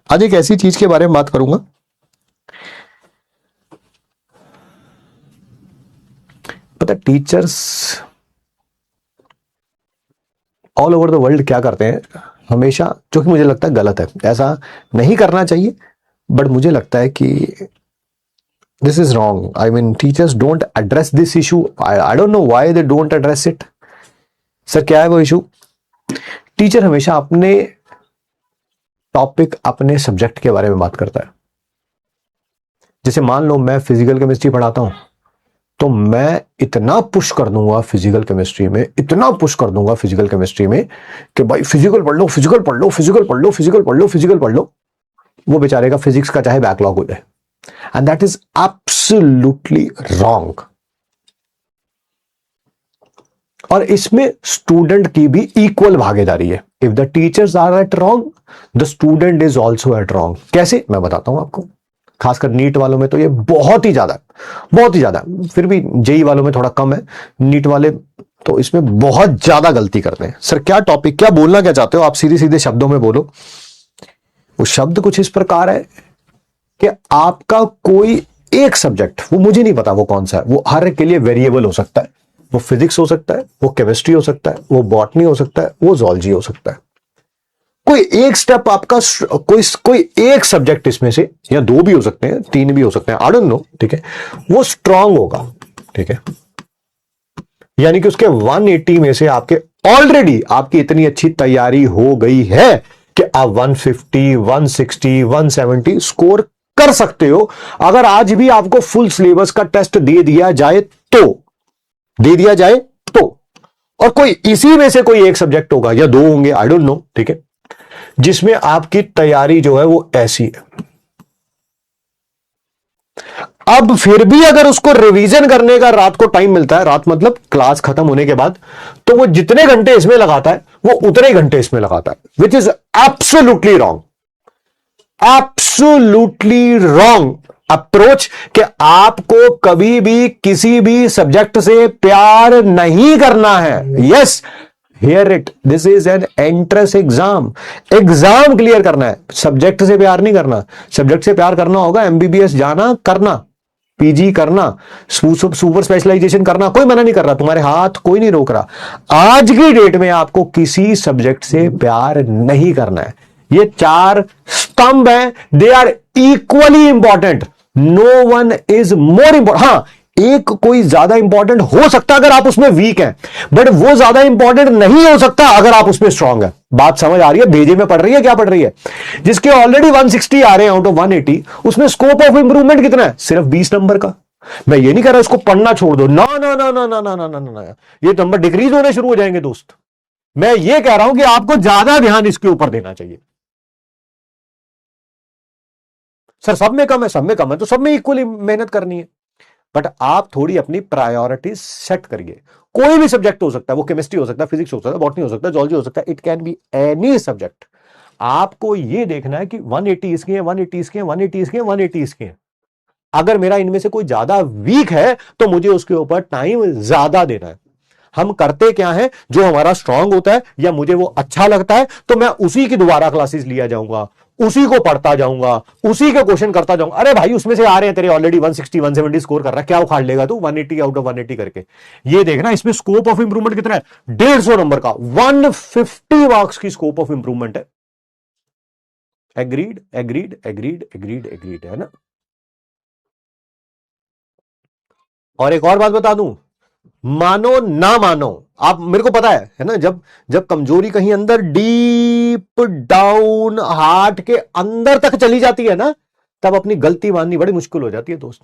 आज एक ऐसी चीज के बारे में बात करूंगा, पता teachers all over the world क्या करते हैं हमेशा, जो कि मुझे लगता है गलत है, ऐसा नहीं करना चाहिए, बट मुझे लगता है कि this is wrong. I mean teachers don't address this issue. I don't know why they don't address it. Sir क्या है वो इशू? टीचर हमेशा अपने टॉपिक, अपने सब्जेक्ट के बारे में बात करता है. जैसे मान लो मैं फिजिकल केमिस्ट्री पढ़ाता हूं, तो मैं इतना पुश कर दूंगा फिजिकल केमिस्ट्री में, इतना पुश कर दूंगा फिजिकल केमिस्ट्री में कि भाई फिजिकल पढ़ लो, फिजिकल पढ़ लो, फिजिकल पढ़ लो, फिजिकल पढ़ लो, फिजिकल पढ़ लो. वो बेचारे का फिजिक्स का चाहे बैकलॉग हो जाए. And that is absolutely wrong. और इसमें स्टूडेंट की भी इक्वल भागीदारी है. If the teachers are at wrong, the student is also at wrong. कैसे, मैं बताता हूं आपको. खासकर नीट वालों में तो ये बहुत ही ज्यादा है, बहुत ही ज्यादा. फिर भी जेई वालों में थोड़ा कम है. नीट वाले तो इसमें बहुत ज्यादा गलती करते हैं. सर क्या टॉपिक, क्या बोलना क्या चाहते हो आप? सीधे सीधे शब्दों में बोलो. वो शब्द कुछ इस प्रकार है कि आपका कोई एक सब्जेक्ट, वो मुझे नहीं पता वो कौन सा है, वो हर एक के लिए वेरिएबल हो सकता है. वो फिजिक्स हो सकता है, वो केमिस्ट्री हो सकता है, वो बॉटनी हो सकता है, वो जूलॉजी हो सकता है. कोई एक स्टेप आपका, कोई एक सब्जेक्ट इसमें से, या दो भी हो सकते हैं, तीन भी हो सकते हैं, आई डोंट नो, ठीक है, वो स्ट्रांग होगा. ठीक है, यानी कि उसके 180 में से आपके ऑलरेडी आपकी इतनी अच्छी तैयारी हो गई है कि आप 150, 160, 170 स्कोर कर सकते हो. अगर आज भी आपको फुल सिलेबस का टेस्ट दे दिया जाए तो, और कोई इसी में से कोई एक सब्जेक्ट होगा या दो होंगे, आई डोंट नो, ठीक है, जिसमें आपकी तैयारी जो है वो ऐसी है. अब फिर भी अगर उसको रिवीजन करने का रात को टाइम मिलता है, रात मतलब क्लास खत्म होने के बाद, तो वो जितने घंटे इसमें लगाता है वो उतने ही घंटे इसमें लगाता है, which is absolutely wrong. Absolutely wrong approach. कि आपको कभी भी किसी भी सब्जेक्ट से प्यार नहीं करना है. Yes, here it, this is an entrance exam. Exam clear करना है, सब्जेक्ट से प्यार नहीं करना. सब्जेक्ट से प्यार करना होगा, एमबीबीएस जाना, करना, पीजी करना, सुपर स्पेशलाइजेशन करना, कोई मना नहीं कर रहा, तुम्हारे हाथ कोई नहीं रोक रहा. आज की डेट में आपको किसी सब्जेक्ट से प्यार नहीं करना है. ये चार स्तंभ हैं, they are equally important. No one is more important. हाँ, एक कोई ज्यादा इंपॉर्टेंट हो सकता है अगर आप उसमें वीक हैं, बट वो ज्यादा इंपॉर्टेंट नहीं हो सकता अगर आप उसमें स्ट्रांग है. बात समझ आ रही है? भेजे में पढ़ रही है, क्या पढ़ रही है? जिसके ऑलरेडी 160 आ रहे हैं आउट ऑफ 180, उसमें स्कोप ऑफ इंप्रूवमेंट कितना है? सिर्फ 20 नंबर का. मैं ये नहीं कह रहा उसको पढ़ना छोड़ दो, ना ना ना ना ना ना ना ना ना, ये नंबर डिक्रीज होने शुरू हो जाएंगे दोस्त. मैं ये कह रहा हूं कि आपको ज्यादा ध्यान इसके ऊपर देना चाहिए. सर सब में कम है, सब में कम है, तो सब में इक्वली मेहनत करनी है. बट आप थोड़ी अपनी प्रायोरिटीज सेट करिए. कोई भी सब्जेक्ट हो सकता है, वो केमिस्ट्री हो सकता है, फिजिक्स हो सकता है, बॉटनी हो सकता है, जूलॉजी हो सकता है, it can be any subject. आपको ये देखना है कि 180 इसकी है, 180 इसकी है, 180 इसकी है, 180 इसकी है. अगर मेरा इनमें से कोई ज्यादा वीक है तो मुझे उसके ऊपर टाइम ज्यादा देना है. हम करते क्या है, जो हमारा स्ट्रांग होता है या मुझे वो अच्छा लगता है, तो मैं उसी की दोबारा क्लासेस लिया जाऊंगा, उसी को पढ़ता जाऊंगा, उसी के क्वेश्चन करता जाऊंगा. अरे भाई उसमें से आ रहे हैं तेरे ऑलरेडी 160, 170 स्कोर कर रहा है, क्या उखाड़ लेगा तू 180 आउट ऑफ 180 करके? ये देखना इसमें स्कोप ऑफ इंप्रूवमेंट कितना है. 150 नंबर का 150 मार्क्स की स्कोप ऑफ इंप्रूवमेंट है. Agreed agreed agreed agreed agreed, है ना? और एक और बात बता दूं, मानो ना मानो, आप मेरे को पता है ना, जब जब कमजोरी कहीं अंदर डीप डाउन हार्ट के अंदर तक चली जाती है ना, तब अपनी गलती माननी बड़ी मुश्किल हो जाती है दोस्त.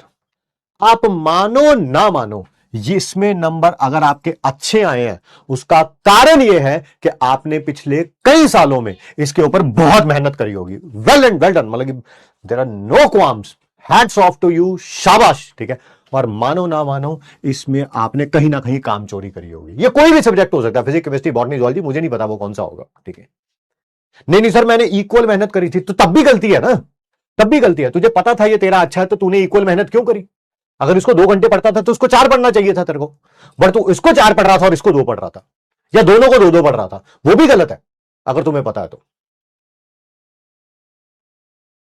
आप मानो ना मानो, इसमें नंबर अगर आपके अच्छे आए हैं, उसका कारण यह है कि आपने पिछले कई सालों में इसके ऊपर बहुत मेहनत करी होगी. वेल एंड वेल डन, मतलब there are no qualms, hats off to you, शाबाश. ठीक है, और मानो ना मानो, इसमें आपने कहीं ना कहीं काम चोरी करी होगी. ये कोई भी सब्जेक्ट हो सकता है, फिजिक्स, केमिस्ट्री, बॉटनी, जूलॉजी, मुझे नहीं पता वो कौन सा होगा. ठीक है, नहीं नहीं सर मैंने इक्वल मेहनत करी थी, तो तब भी गलती है ना, तब भी गलती है. तुझे पता था ये तेरा अच्छा है, तो तूने इक्वल मेहनत क्यों करी? अगर इसको 2 घंटे पढ़ता था तो उसको 4 पढ़ना चाहिए था तेरे को, बट तू इसको 4 पढ़ रहा था और इसको 2 पढ़ रहा था, या दोनों को 2-2 पढ़ रहा था. वो भी गलत है अगर तुम्हें पता है तो.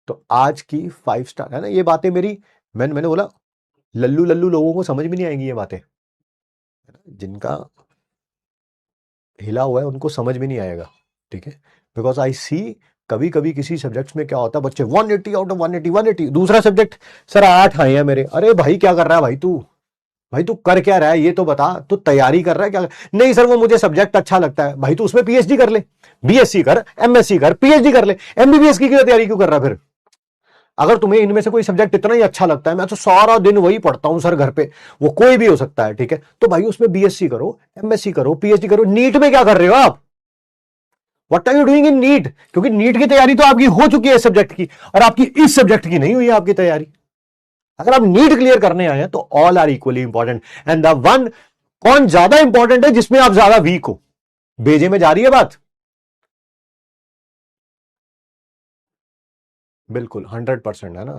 तो आज की 5 स्टार है ना, ये बातें मेरी, मैंने बोला लल्लू लल्लू लोगों को समझ भी नहीं आएंगी ये बातें, जिनका हिला हुआ है उनको समझ भी नहीं आएगा, ठीक है। बिकॉज आई सी कभी कभी किसी सब्जेक्ट्स में क्या होता है, बच्चे 180 आउट ऑफ 180 180, दूसरा सब्जेक्ट सर 8 आए हैं मेरे, अरे भाई क्या कर रहा है भाई तू, भाई तू कर क्या रहा है ये तो बता, तू तैयारी कर रहा है क्या नहीं सर वो मुझे सब्जेक्ट अच्छा लगता है, भाई तू उसमें पीएचडी कर ले, बीएससी कर, एमएससी कर, पीएचडी कर ले, एमबीबीएस की क्यों तैयारी क्यों कर रहा है फिर? अगर तुम्हें इनमें से कोई सब्जेक्ट इतना ही अच्छा लगता है, मैं तो सारा दिन वही पढ़ता हूं सर घर पे, वो कोई भी हो सकता है, ठीक है, तो भाई उसमें बीएससी करो, एमएससी करो, पीएचडी करो। नीट में क्या कर रहे हो आप? What are you doing in NEET? क्योंकि नीट की तैयारी तो आपकी हो चुकी है इस सब्जेक्ट की, और आपकी इस सब्जेक्ट की नहीं हुई है आपकी तैयारी। अगर आप नीट क्लियर करने आए हैं तो all are equally important, and the one, कौन ज्यादा इंपॉर्टेंट है जिसमें आप ज्यादा वीक हो? बेजे में जा रही है बात? बिल्कुल 100% है ना।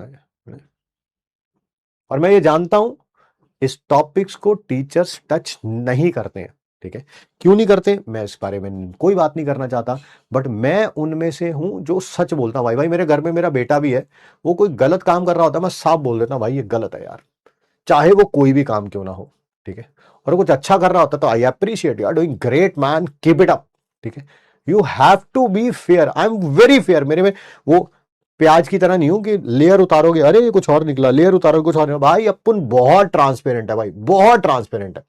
और मैं ये जानता हूं इस टॉपिक्स को टीचर्स टच नहीं करते हैं, ठीक है। क्यों नहीं करते, मैं इस बारे में कोई बात नहीं करना चाहता, बट मैं उनमें से हूं जो सच बोलता हूं। भाई भाई मेरे घर में मेरा बेटा भी है, वो कोई गलत काम कर रहा होता है मैं साफ बोल देता हूं भाई ये गलत है यार, चाहे वो कोई भी काम क्यों ना हो, ठीक है। और कुछ अच्छा कर रहा होता तो I appreciate, you are doing great man, keep it up, ठीक है। You have to be fair, I am very fair, मेरे में वो प्याज की तरह नहीं हूं कि लेयर उतारोगे अरे ये कुछ और निकला, लेयर उतारोगे कुछ और निकला। भाई अपन बहुत ट्रांसपेरेंट है भाई, बहुत ट्रांसपेरेंट है।